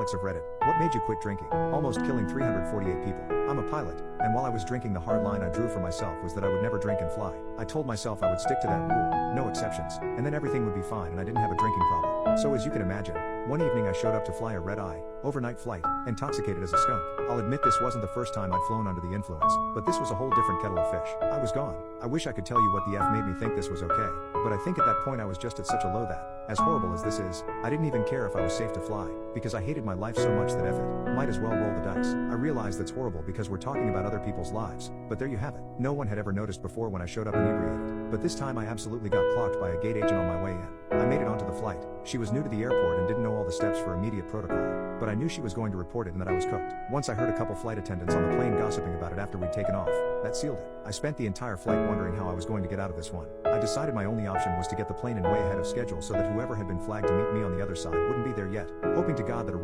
Alex of Reddit, what made you quit drinking? Almost killing 348 people. I'm a pilot, and while I was drinking, the hard line I drew for myself was that I would never drink and fly. I told myself I would stick to that rule, no exceptions, and then everything would be fine and I didn't have a drinking problem. So as you can imagine, one evening I showed up to fly a red-eye, overnight flight, intoxicated as a skunk. I'll admit this wasn't the first time I'd flown under the influence, but this was a whole different kettle of fish. I was gone. I wish I could tell you what the F made me think this was okay, but I think at that point I was just at such a low that, as horrible as this is, I didn't even care if I was safe to fly, because I hated my life so much that F it, might as well roll the dice. I realize that's horrible because we're talking about other people's lives, but there you have it. No one had ever noticed before when I showed up inebriated, but this time I absolutely got clocked by a gate agent on my way in. I made it onto the flight. She was new to the airport and didn't know all the steps for immediate protocol, but I knew she was going to report it and that I was cooked. Once I heard a couple flight attendants on the plane gossiping about it after we'd taken off, that sealed it. I spent the entire flight wondering how I was going to get out of this one. I decided my only option was to get the plane in way ahead of schedule so that whoever had been flagged to meet me on the other side wouldn't be there yet, hoping to God that a